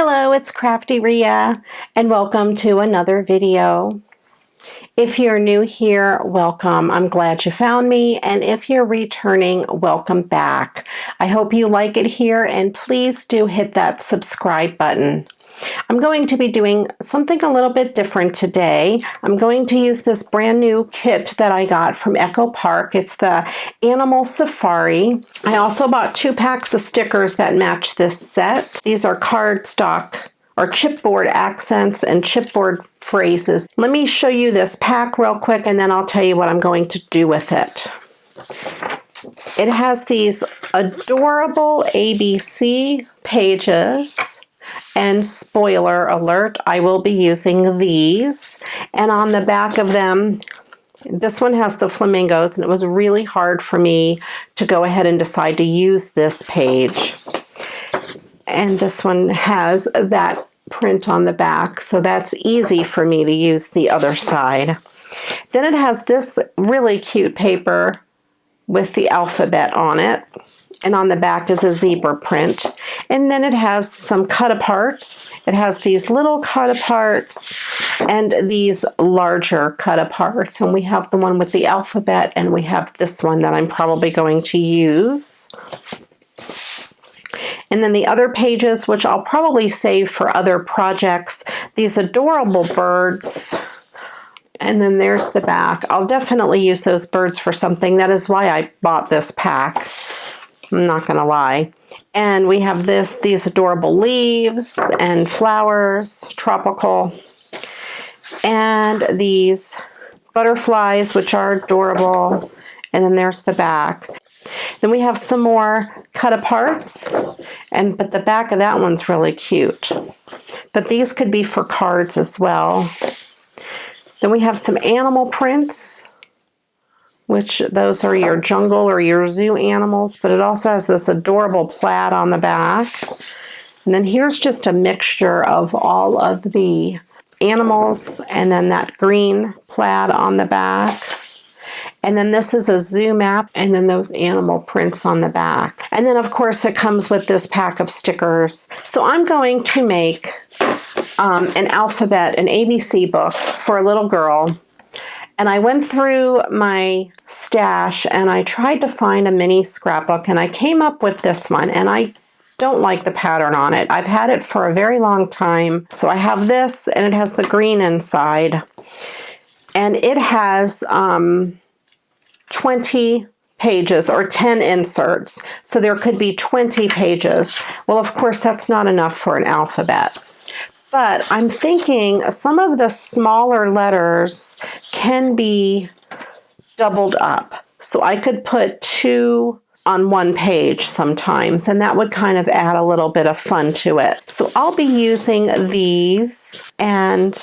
Hello, it's Crafty Rhea, and welcome to another video. If you're new here, welcome. I'm glad you found me, and if you're returning, welcome back. I hope you like it here, and please do hit that subscribe button. I'm going to be doing something a little bit different today. I'm going to use this brand new kit that I got from Echo Park. It's the Animal Safari. I also bought 2 packs of stickers that match this set. These are cardstock or chipboard accents and chipboard phrases. Let me show you this pack real quick and then I'll tell you what I'm going to do with it. It has these adorable ABC pages. And spoiler alert, I will be using these. And on the back of them, this one has the flamingos, and it was really hard for me to go ahead and decide to use this page. And this one has that print on the back, so that's easy for me to use the other side. Then it has this really cute paper with the alphabet on it. And on the back is a zebra print. And then it has some cut-aparts. It has these little cut-aparts and these larger cut-aparts. And we have the one with the alphabet, and we have this one that I'm probably going to use. And then the other pages, which I'll probably save for other projects, these adorable birds. And then there's the back. I'll definitely use those birds for something. That is why I bought this pack. I'm not going to lie. And we have these adorable leaves and flowers, tropical, and these butterflies, which are adorable. And then there's the back. Then we have some more cut-aparts, but the back of that one's really cute. But these could be for cards as well. Then we have some animal prints, which those are your jungle or your zoo animals, but it also has this adorable plaid on the back. And then here's just a mixture of all of the animals, and then that green plaid on the back. And then this is a zoo map, and then those animal prints on the back. And then of course it comes with this pack of stickers. So I'm going to make an alphabet, an ABC book for a little girl. And I went through my stash and I tried to find a mini scrapbook, and I came up with this one, and I don't like the pattern on it. I've had it for a very long time. So I have this, and it has the green inside, and it has 20 pages or 10 inserts. So there could be 20 pages. Well, of course, that's not enough for an alphabet. But I'm thinking some of the smaller letters can be doubled up. So I could put 2 on one page sometimes, and that would kind of add a little bit of fun to it. So I'll be using these, and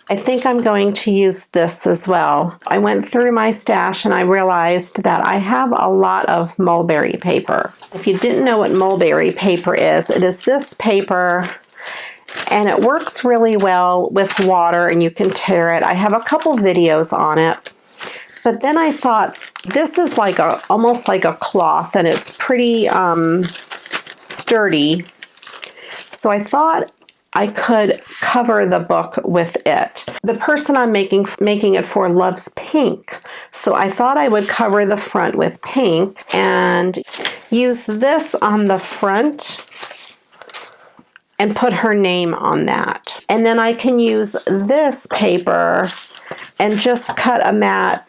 I think I'm going to use this as well. I went through my stash and I realized that I have a lot of mulberry paper. If you didn't know what mulberry paper is, it is this paper. And it works really well with water, and you can tear it. I have a couple videos on it. But then I thought, this is like almost like a cloth, and it's pretty sturdy. So I thought I could cover the book with it. The person I'm making it for loves pink. So I thought I would cover the front with pink and use this on the front and put her name on that. And then I can use this paper and just cut a mat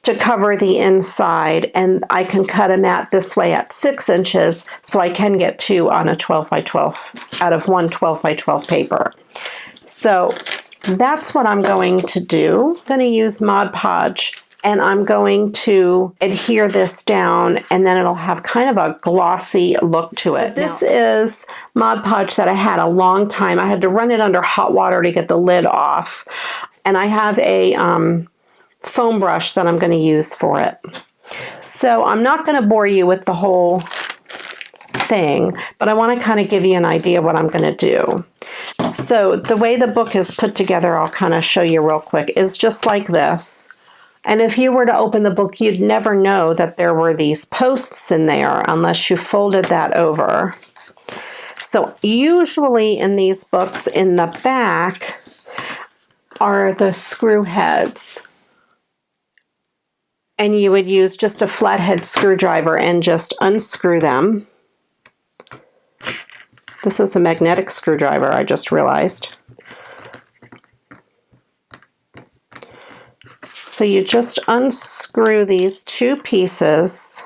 to cover the inside. And I can cut a mat this way at 6 inches, so I can get 2 on a 12 by 12 out of one 12 by 12 paper. So that's what I'm going to do. I'm going to use Mod Podge, and I'm going to adhere this down, and then it'll have kind of a glossy look to it. This is Mod Podge that I had a long time. I had to run it under hot water to get the lid off. And I have a foam brush that I'm going to use for it. So I'm not going to bore you with the whole thing, but I want to kind of give you an idea what I'm going to do. So the way the book is put together, I'll kind of show you real quick, is just like this. And if you were to open the book, you'd never know that there were these posts in there unless you folded that over. So usually in these books, in the back are the screw heads. And you would use just a flathead screwdriver and just unscrew them. This is a magnetic screwdriver, I just realized. So you just unscrew these two pieces.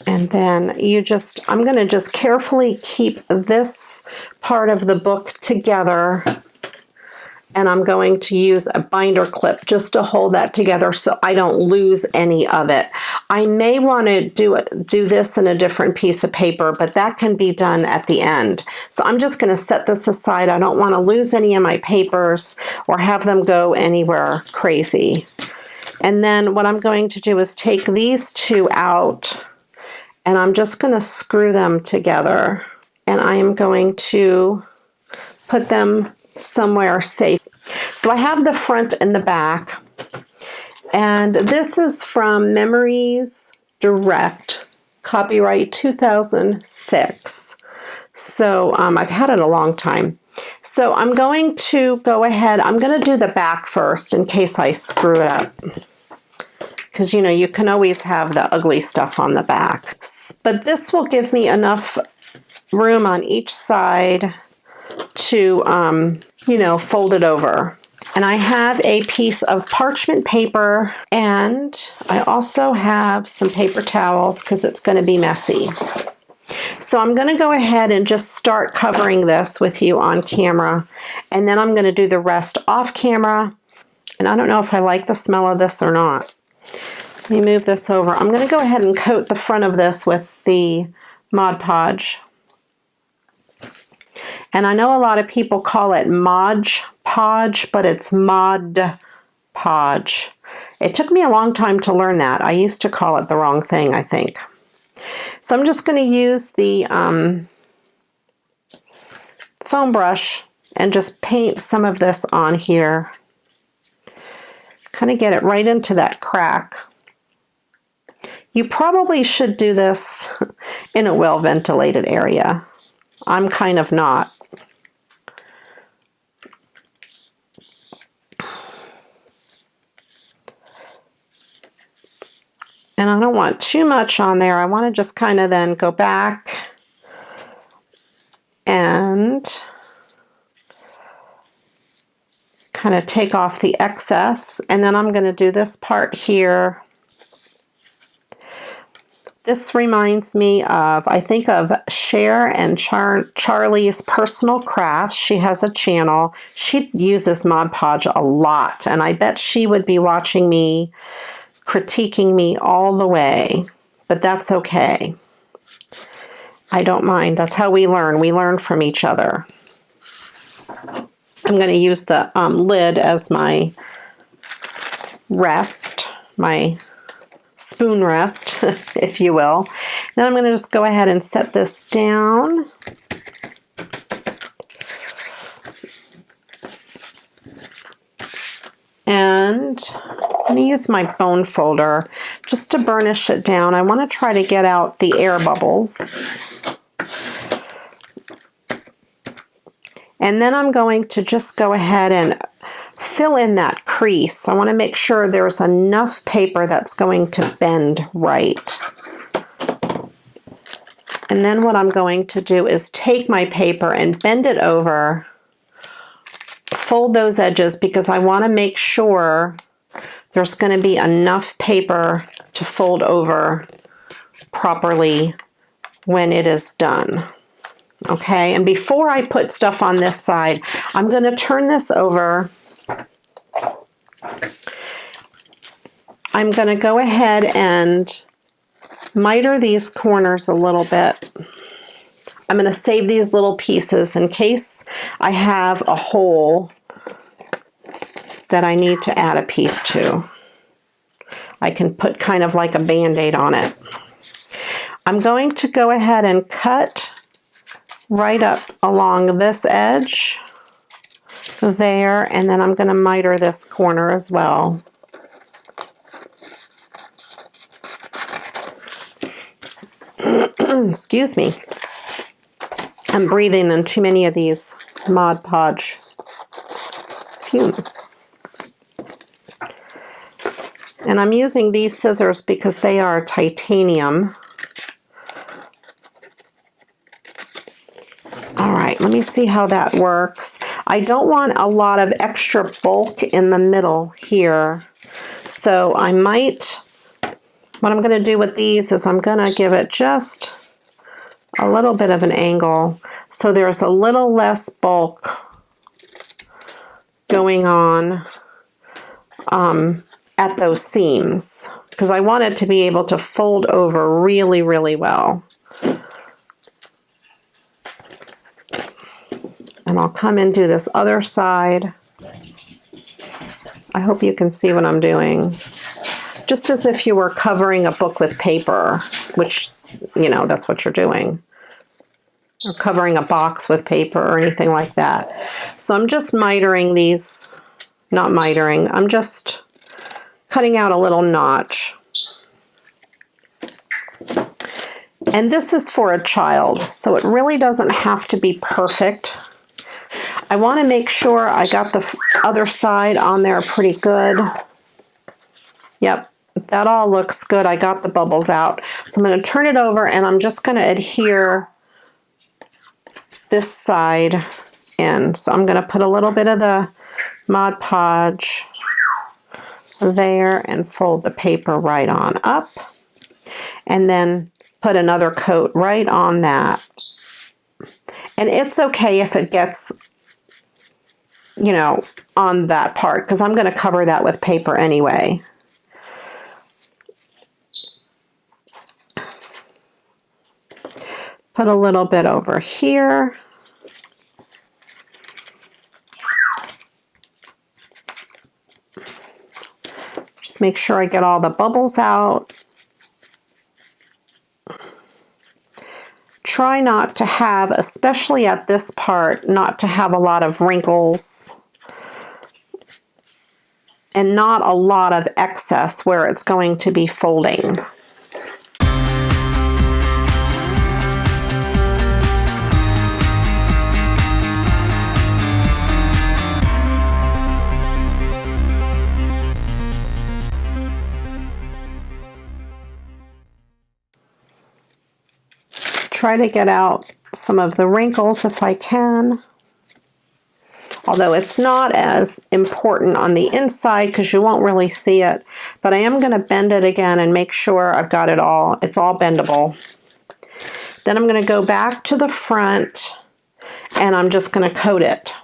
And then I'm going to just carefully keep this part of the book together. And I'm going to use a binder clip just to hold that together so I don't lose any of it. I may want to do this in a different piece of paper, but that can be done at the end. So I'm just going to set this aside. I don't want to lose any of my papers or have them go anywhere crazy. And then what I'm going to do is take these two out, and I'm just going to screw them together. And I am going to put them somewhere safe. So I have the front and the back, and this is from Memories Direct, copyright 2006. So I've had it a long time. So I'm going to go ahead, I'm going to do the back first in case I screw it up. Because, you know, you can always have the ugly stuff on the back. But this will give me enough room on each side to, you know, fold it over. And I have a piece of parchment paper, and I also have some paper towels because it's going to be messy. So I'm going to go ahead and just start covering this with you on camera, and then I'm going to do the rest off camera. And I don't know if I like the smell of this or not. Let me move this over. I'm going to go ahead and coat the front of this with the Mod Podge. And I know a lot of people call it Mod Podge, but it's Mod Podge. It took me a long time to learn that. I used to call it the wrong thing, I think. So I'm just going to use the foam brush and just paint some of this on here. Kind of get it right into that crack. You probably should do this in a well-ventilated area. I'm kind of not. And I don't want too much on there. I want to just kind of then go back and kind of take off the excess. And then I'm going to do this part here. This reminds me of, I think of Cher and Charlie's Personal Crafts. She has a channel. She uses Mod Podge a lot, and I bet she would be watching me, critiquing me all the way, but that's okay. I don't mind. That's how we learn. We learn from each other. I'm going to use the lid as my rest, my spoon rest, if you will. Then I'm going to just go ahead and set this down. And I'm going to use my bone folder just to burnish it down. I want to try to get out the air bubbles. And then I'm going to just go ahead and fill in that crease. I want to make sure there's enough paper that's going to bend right. And then what I'm going to do is take my paper and bend it over, fold those edges because I want to make sure there's going to be enough paper to fold over properly when it is done. Okay, and before I put stuff on this side, I'm going to turn this over. I'm going to go ahead and miter these corners a little bit. I'm going to save these little pieces in case I have a hole that I need to add a piece to. I can put kind of like a Band-Aid on it. I'm going to go ahead and cut right up along this edge there, and then I'm going to miter this corner as well. Excuse me. I'm breathing in too many of these Mod Podge fumes. And I'm using these scissors because they are titanium. All right, let me see how that works. I don't want a lot of extra bulk in the middle here. So I might, what I'm going to do with these is I'm going to give it just a little bit of an angle so there's a little less bulk going on at those seams, because I want it to be able to fold over really, really well. And I'll come and do this other side. I hope you can see what I'm doing. Just as if you were covering a book with paper, which, you know, that's what you're doing. Or covering a box with paper or anything like that. So I'm just mitering these, not mitering, I'm just cutting out a little notch. And this is for a child, so it really doesn't have to be perfect. I want to make sure I got the other side on there pretty good. Yep, that all looks good. I got the bubbles out. So I'm going to turn it over and I'm just going to adhere this side in. So I'm going to put a little bit of the Mod Podge there and fold the paper right on up. And then put another coat right on that. And it's okay if it gets, you know, on that part, because I'm going to cover that with paper anyway. Put a little bit over here. Just make sure I get all the bubbles out. Try not to have, especially at this part, not to have a lot of wrinkles and not a lot of excess where it's going to be folding. Try to get out some of the wrinkles if I can. Although it's not as important on the inside because you won't really see it. But I am going to bend it again and make sure I've got it all. It's all bendable. Then I'm going to go back to the front and I'm just going to coat it.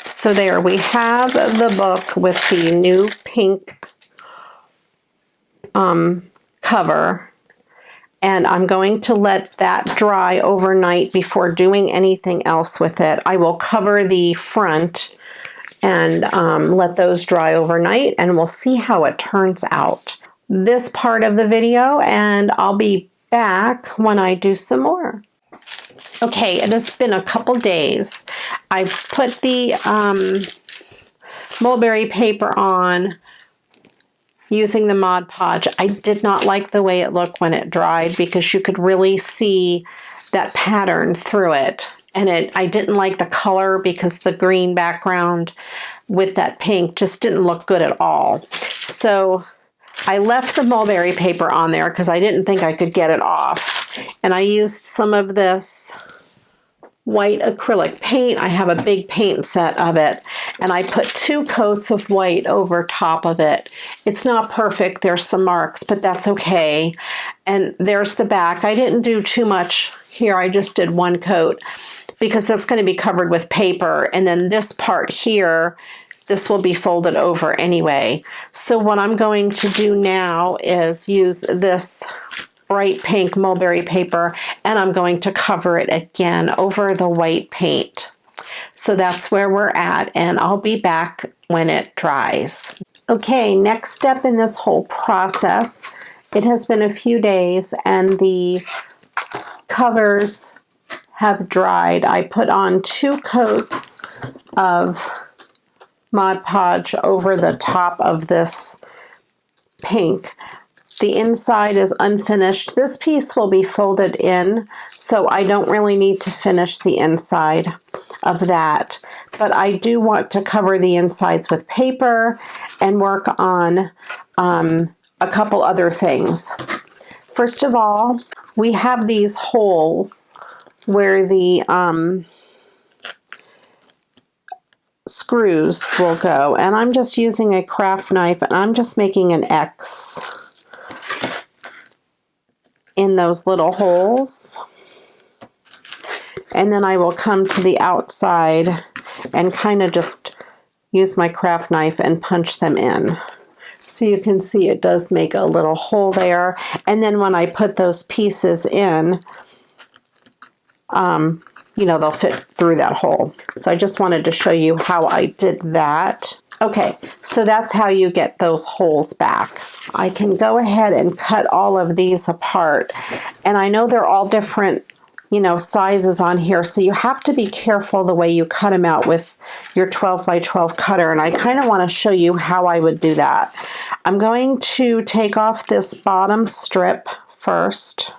So there we have the book with the new pink cover, and I'm going to let that dry overnight before doing anything else with it. I will cover the front and let those dry overnight, and we'll see how it turns out. This part of the video, and I'll be back when I do some more. Okay, it has been a couple days. I put the mulberry paper on using the Mod Podge. I did not like the way it looked when it dried because you could really see that pattern through it. And I didn't like the color because the green background with that pink just didn't look good at all. So I left the mulberry paper on there because I didn't think I could get it off. And I used some of this white acrylic paint. I have a big paint set of it, and I put 2 coats of white over top of it. It's not perfect. There's some marks, but that's okay. And there's the back. I didn't do too much here. I just did 1 coat because that's going to be covered with paper. And then this part here, this will be folded over anyway. So what I'm going to do now is use this bright pink mulberry paper, and I'm going to cover it again over the white paint. So that's where we're at, and I'll be back when it dries. Okay, next step in this whole process, it has been a few days and the covers have dried. I put on 2 coats of Mod Podge over the top of this pink. The inside is unfinished. This piece will be folded in, so I don't really need to finish the inside of that. But I do want to cover the insides with paper and work on a couple other things. First of all, we have these holes where the screws will go, and I'm just using a craft knife and I'm just making an X in those little holes, and then I will come to the outside and kind of just use my craft knife and punch them in. So you can see it does make a little hole there, and then when I put those pieces in, you know, they'll fit through that hole. So I just wanted to show you how I did that. Okay, so that's how you get those holes back. I can go ahead and cut all of these apart. And I know they're all different, you know, sizes on here. So you have to be careful the way you cut them out with your 12 by 12 cutter. And I kind of want to show you how I would do that. I'm going to take off this bottom strip first.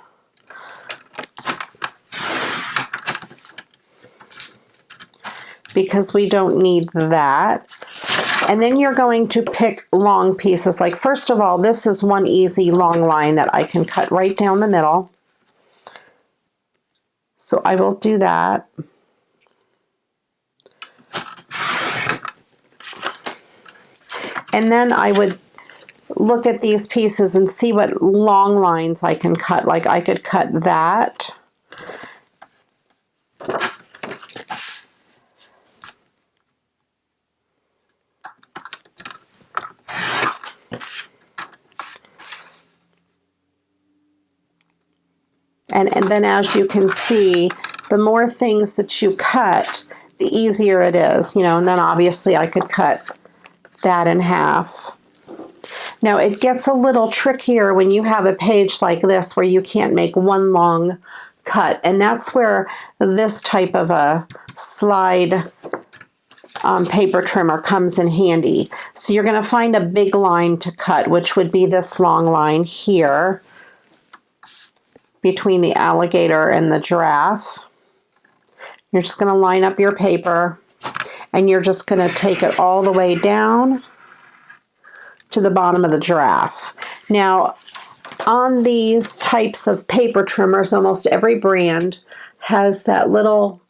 Because we don't need that. And then you're going to pick long pieces. Like, first of all, this is one easy long line that I can cut right down the middle. So I will do that. And then I would look at these pieces and see what long lines I can cut. Like, I could cut that. And then, as you can see, the more things that you cut, the easier it is, you know, and then obviously I could cut that in half. Now it gets a little trickier when you have a page like this where you can't make one long cut, and that's where this type of a slide paper trimmer comes in handy. So you're going to find a big line to cut, which would be this long line here, between the alligator and the giraffe. You're just going to line up your paper and you're just going to take it all the way down to the bottom of the giraffe. Now, on these types of paper trimmers, almost every brand has that little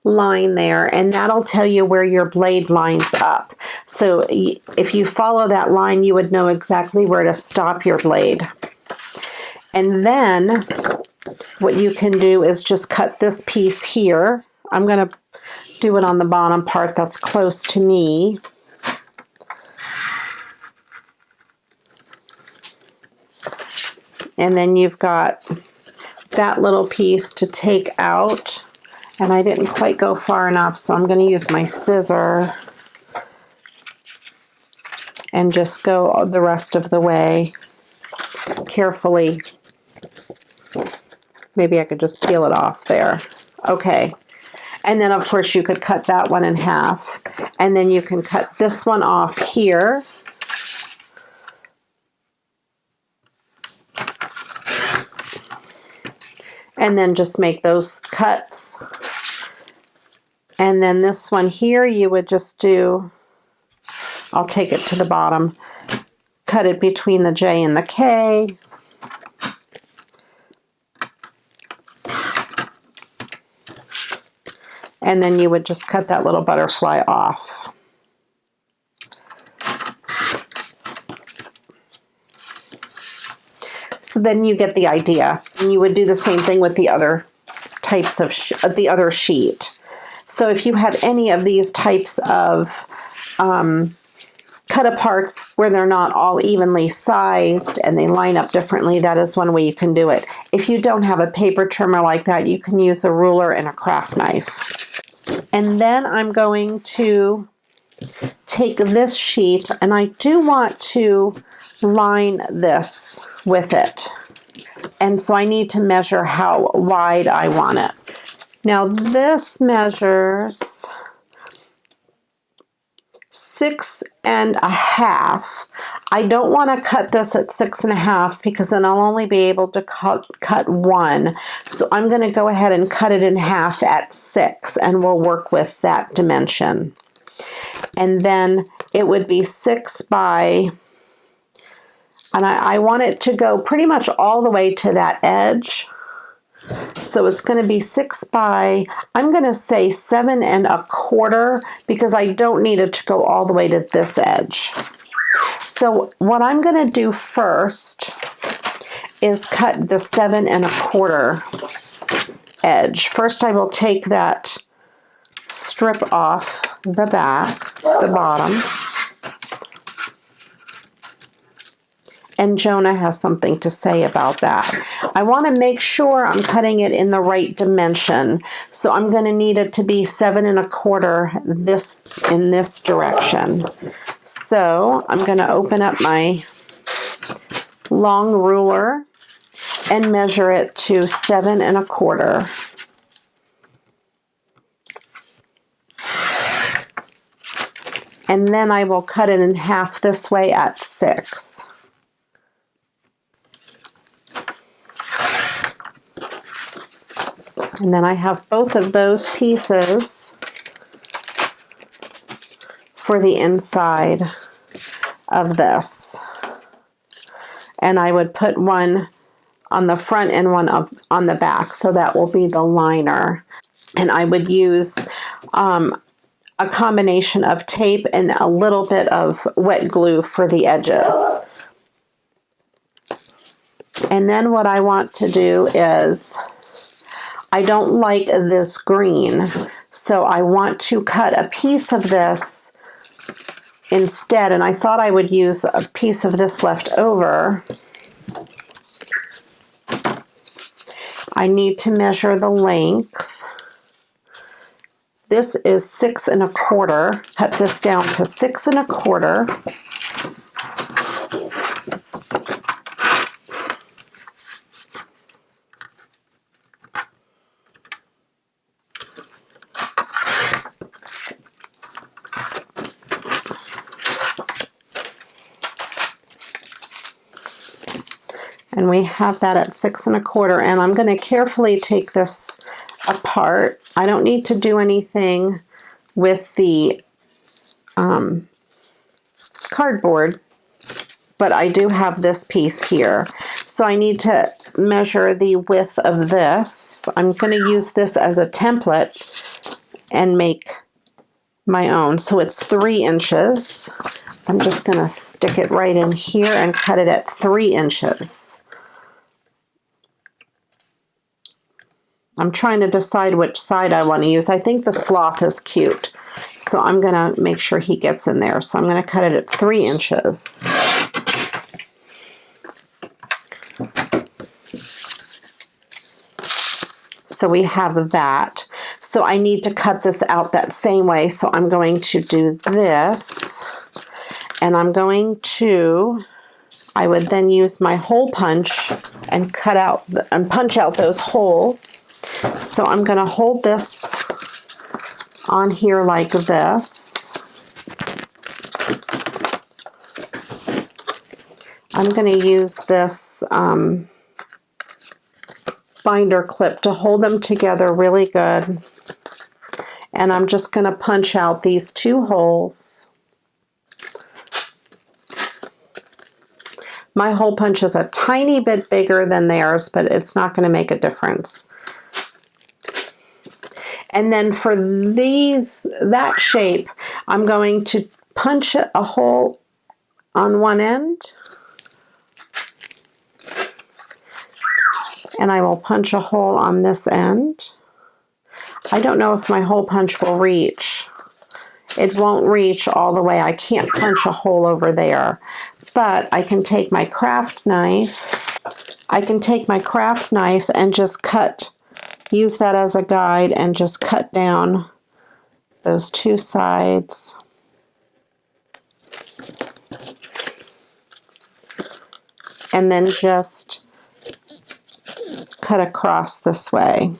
line there, and that'll tell you where your blade lines up. So if you follow that line, you would know exactly where to stop your blade. And then what you can do is just cut this piece here. I'm going to do it on the bottom part that's close to me. And then you've got that little piece to take out. And I didn't quite go far enough, so I'm going to use my scissor and just go the rest of the way carefully. Maybe I could just peel it off there. Okay. And then, of course, you could cut that one in half. And then you can cut this one off here. And then just make those cuts. And then this one here, you would just do, I'll take it to the bottom, cut it between the J and the K. And then you would just cut that little butterfly off. So then you get the idea. And you would do the same thing with the other types of the other sheet. So if you have any of these types of cut aparts where they're not all evenly sized and they line up differently, that is one way you can do it. If you don't have a paper trimmer like that, you can use a ruler and a craft knife. And then I'm going to take this sheet, and I do want to line this with it. And so I need to measure how wide I want it. Now this measures 6.5. I don't want to cut this at 6.5 because then I'll only be able to cut one. So I'm going to go ahead and cut it in half at 6, and we'll work with that dimension. And then it would be 6 by, and I want it to go pretty much all the way to that edge. So it's going to be 6 by, I'm going to say 7.25, because I don't need it to go all the way to this edge. So what I'm going to do first is cut the 7.25 edge. First I will take that strip off the back, the bottom. And Jonah has something to say about that. I want to make sure I'm cutting it in the right dimension. So I'm going to need it to be 7.25 in this direction. So I'm going to open up my long ruler and measure it to 7.25. And then I will cut it in half this way at 6. And then I have both of those pieces for the inside of this. And I would put one on the front and one on the back, so that will be the liner. And I would use a combination of tape and a little bit of wet glue for the edges. And then what I want to do is, I don't like this green, so I want to cut a piece of this instead, and I thought I would use a piece of this left over. I need to measure the length. This is 6.25. Cut this down to 6.25. And we have that at 6.25, and I'm going to carefully take this apart. I don't need to do anything with the cardboard, but I do have this piece here. So I need to measure the width of this. I'm going to use this as a template and make my own. So it's 3 inches. I'm just going to stick it right in here and cut it at 3 inches. I'm trying to decide which side I want to use. I think the sloth is cute, so I'm going to make sure he gets in there. So I'm going to cut it at 3 inches. So we have that. So I need to cut this out that same way. So I'm going to do this, and I'm going to, I would then use my hole punch and cut out and punch out those holes. So I'm going to hold this on here like this. I'm going to use this binder clip to hold them together really good. And I'm just going to punch out these 2 holes. My hole punch is a tiny bit bigger than theirs, but it's not going to make a difference. And then for that shape, I'm going to punch a hole on one end. And I will punch a hole on this end. I don't know if my hole punch will reach. It won't reach all the way. I can't punch a hole over there. But I can take my craft knife. And just use that as a guide and just cut down those two sides. And then just cut across this way.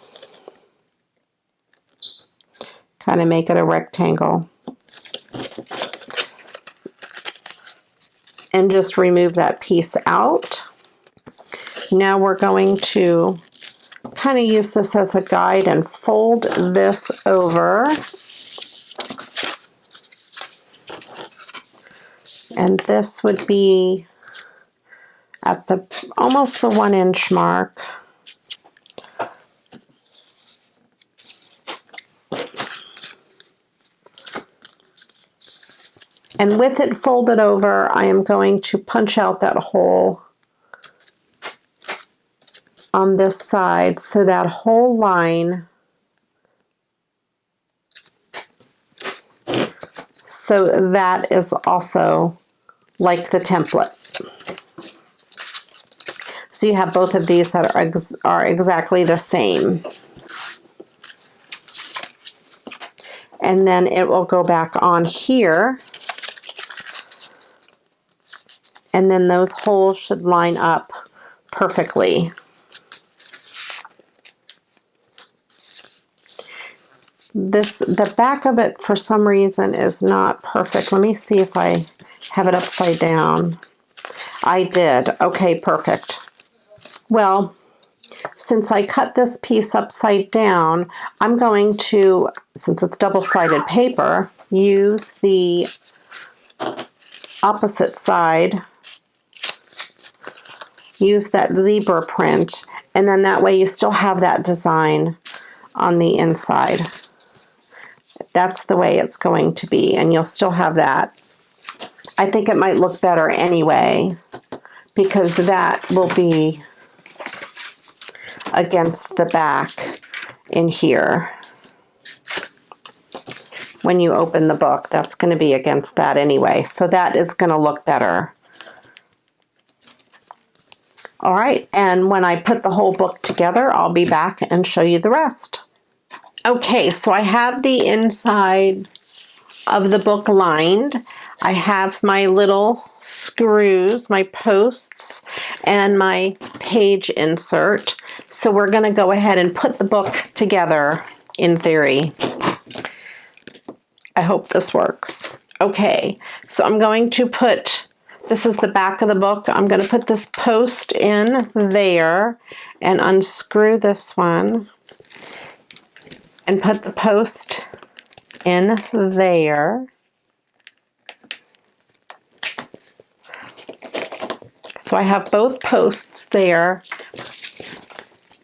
Kind of make it a rectangle. And just remove that piece out. Now we're going to kind of use this as a guide and fold this over. And this would be at the almost the 1 inch mark. And with it folded over, I am going to punch out that hole on this side, so that whole line, so that is also like the template. So you have both of these that are exactly the same. And then it will go back on here. And then those holes should line up perfectly. The back of it, for some reason, is not perfect. Let me see if I have it upside down. I did. Okay, perfect. Well, since I cut this piece upside down, I'm going to, since it's double-sided paper, use the opposite side. Use that zebra print, and then that way you still have that design on the inside. That's the way it's going to be, and you'll still have that. I think it might look better anyway, because that will be against the back in here. When you open the book, that's going to be against that anyway, so that is going to look better. All right, and when I put the whole book together, I'll be back and show you the rest. Okay, so I have the inside of the book lined. I have my little screws, my posts, and my page insert. So we're going to go ahead and put the book together in theory. I hope this works. Okay, so I'm going to put, this is the back of the book. I'm going to put this post in there and unscrew this one and put the post in there. So I have both posts there.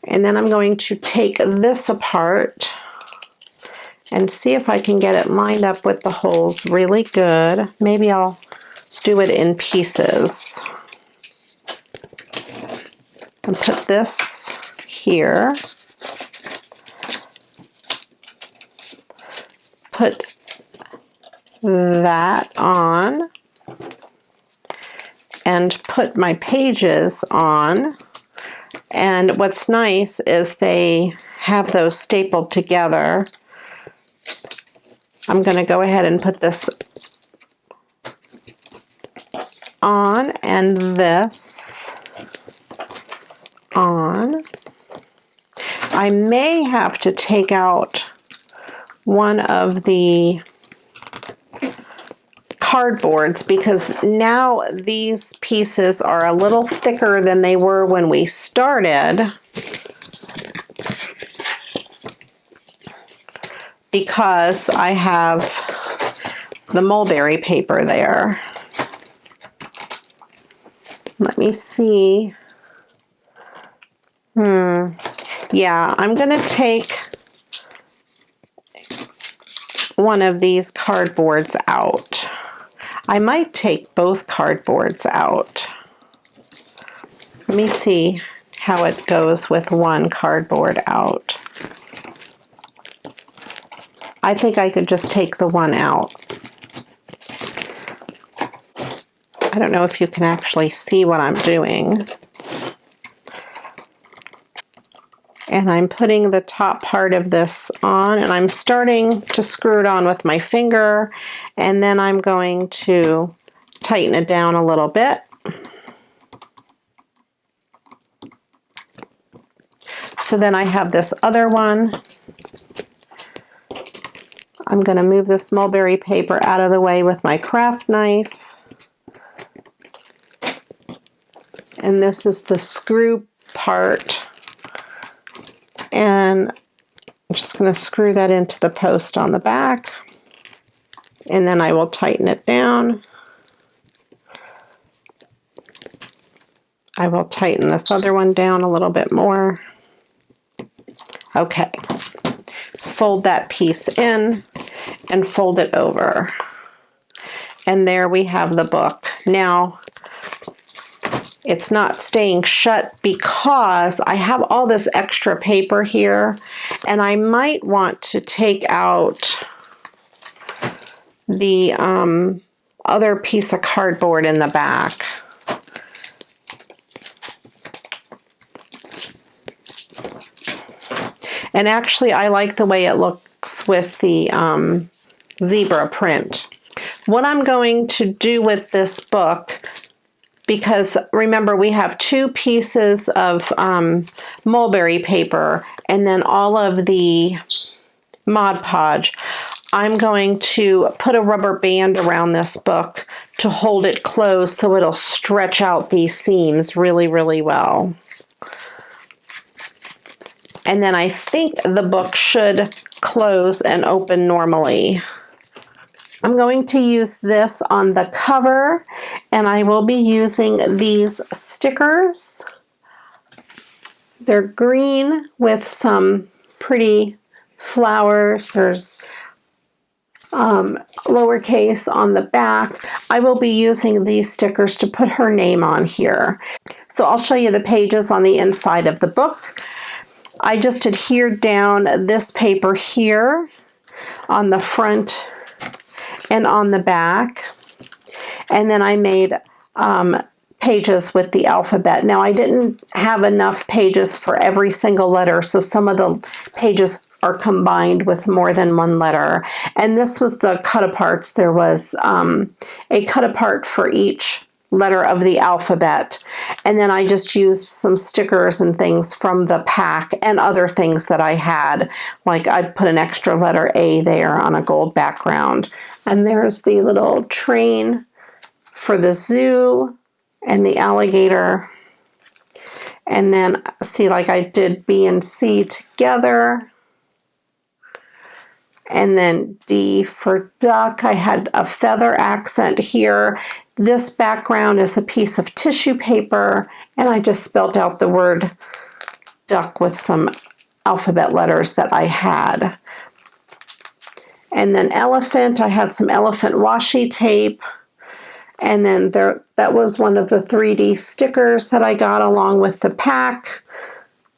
And then I'm going to take this apart and see if I can get it lined up with the holes really good. Maybe I'll do it in pieces. And put this here. Put that on. And put my pages on. And what's nice is they have those stapled together. I'm going to go ahead and put this on and this on. I may have to take out one of the cardboards because now these pieces are a little thicker than they were when we started, because I have the mulberry paper there. Let me see. Yeah, I'm going to take one of these cardboards out. I might take both cardboards out. Let me see how it goes with one cardboard out. I think I could just take the one out. I don't know if you can actually see what I'm doing. And I'm putting the top part of this on, and I'm starting to screw it on with my finger, and then I'm going to tighten it down a little bit. So then I have this other one. I'm going to move this mulberry paper out of the way with my craft knife. And this is the screw part. And I'm just going to screw that into the post on the back. And then I will tighten it down. I will tighten this other one down a little bit more. Okay. Fold that piece in and fold it over. And there we have the book. Now, it's not staying shut because I have all this extra paper here, and I might want to take out the other piece of cardboard in the back. And actually, I like the way it looks with the zebra print. What I'm going to do with this book, because remember we have 2 pieces of mulberry paper and then all of the Mod Podge, I'm going to put a rubber band around this book to hold it closed so it'll stretch out these seams really, really well. And then I think the book should close and open normally. I'm going to use this on the cover, and I will be using these stickers. They're green with some pretty flowers. There's lowercase on the back. I will be using these stickers to put her name on here. So I'll show you the pages on the inside of the book. I just adhered down this paper here on the front and on the back, and then I made pages with the alphabet. Now I didn't have enough pages for every single letter, so some of the pages are combined with more than one letter. And this was the cut aparts. There was a cut apart for each letter of the alphabet, and then I just used some stickers and things from the pack and other things that I had, like I put an extra letter A there on a gold background. And there's the little train for the zoo and the alligator, and then see, like I did B and C together. And then D for duck. I had a feather accent here. This background is a piece of tissue paper, and I just spelled out the word duck with some alphabet letters that I had. And then elephant, I had some elephant washi tape. And then that was one of the 3D stickers that I got along with the pack.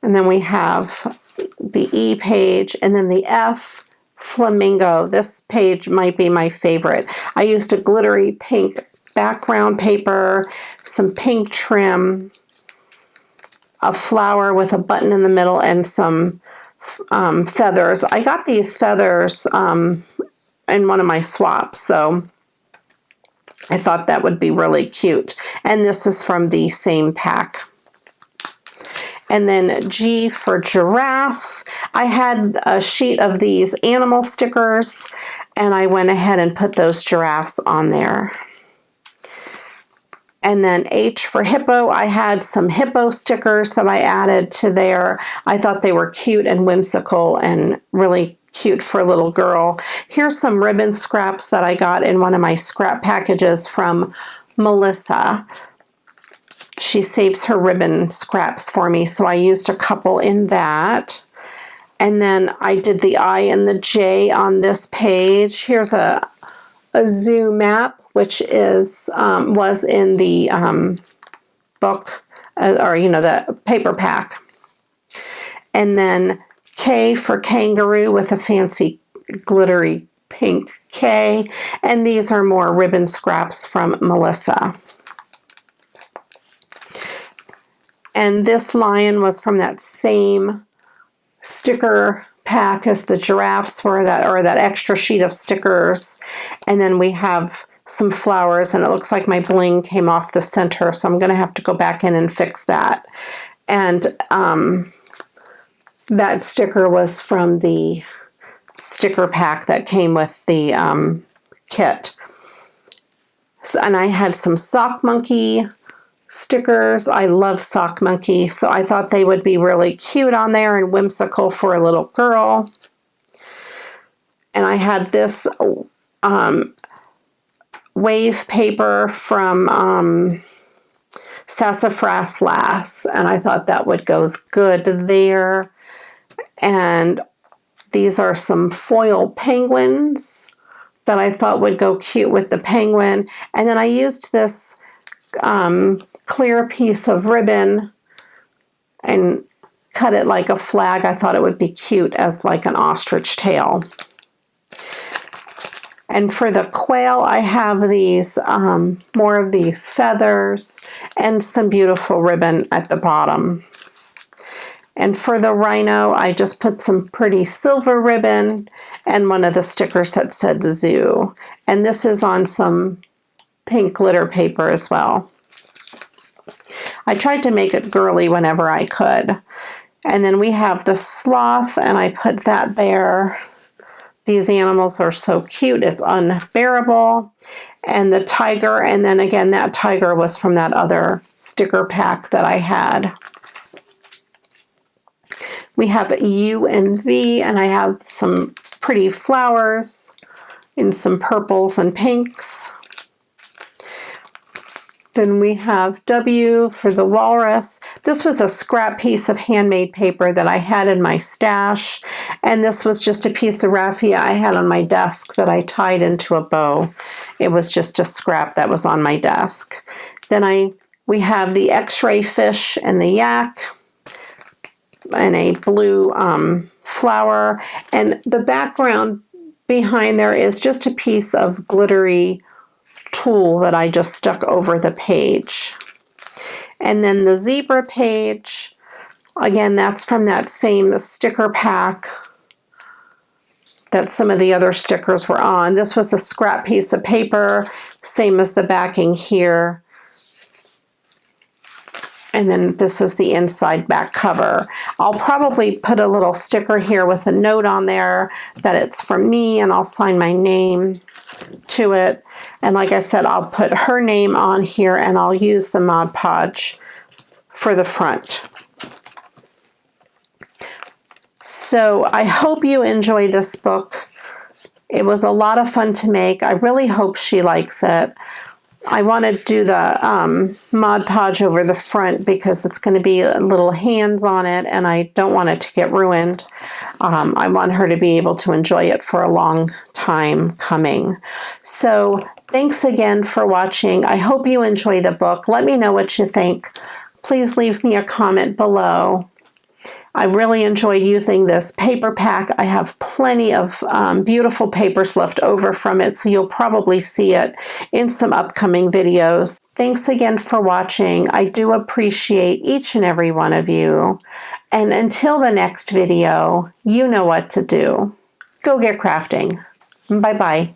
And then we have the E page, and then the F. Flamingo. This page might be my favorite. I used a glittery pink background paper, some pink trim, a flower with a button in the middle, and some feathers. I got these feathers in one of my swaps, so I thought that would be really cute. And this is from the same pack. And then G for giraffe. I had a sheet of these animal stickers, and I went ahead and put those giraffes on there. And then H for hippo. I had some hippo stickers that I added to there. I thought they were cute and whimsical and really cute for a little girl. Here's some ribbon scraps that I got in one of my scrap packages from Melissa. She saves her ribbon scraps for me, so I used a couple in that. And then I did the I and the J on this page. Here's a zoo map, which is was in the book, or the paper pack. And then K for kangaroo with a fancy glittery pink K. And these are more ribbon scraps from Melissa. And this lion was from that same sticker pack as the giraffes were, that extra sheet of stickers. And then we have some flowers, and it looks like my bling came off the center, so I'm going to have to go back in and fix that. And that sticker was from the sticker pack that came with the kit. So, and I had some sock monkey stickers. I love sock monkey, so I thought they would be really cute on there and whimsical for a little girl. And I had this wave paper from Sassafras Lass, and I thought that would go good there. And these are some foil penguins that I thought would go cute with the penguin. And then I used this clear piece of ribbon and cut it like a flag. I thought it would be cute as like an ostrich tail. And for the quail, I have these, more of these feathers and some beautiful ribbon at the bottom. And for the rhino, I just put some pretty silver ribbon and one of the stickers that said zoo. And this is on some pink glitter paper as well. I tried to make it girly whenever I could. And then we have the sloth, and I put that there. These animals are so cute, it's unbearable. And the tiger, and then again, that tiger was from that other sticker pack that I had. We have U and V, and I have some pretty flowers in some purples and pinks. Then we have W for the walrus. This was a scrap piece of handmade paper that I had in my stash. And this was just a piece of raffia I had on my desk that I tied into a bow. It was just a scrap that was on my desk. Then we have the X-ray fish and the yak and a blue flower. And the background behind there is just a piece of glittery tulle that I just stuck over the page. And then the zebra page, again, that's from that same sticker pack that some of the other stickers were on. This was a scrap piece of paper, same as the backing here. And then this is the inside back cover. I'll probably put a little sticker here with a note on there that it's from me, and I'll sign my name to it. And like I said, I'll put her name on here, and I'll use the Mod Podge for the front. So I hope you enjoy this book. It was a lot of fun to make. I really hope she likes it. I want to do the Mod Podge over the front because it's going to be a little hands on it, and I don't want it to get ruined. I want her to be able to enjoy it for a long time coming. So thanks again for watching. I hope you enjoy the book. Let me know what you think. Please leave me a comment below. I really enjoyed using this paper pack. I have plenty of beautiful papers left over from it, so you'll probably see it in some upcoming videos. Thanks again for watching. I do appreciate each and every one of you. And until the next video, you know what to do. Go get crafting. Bye-bye.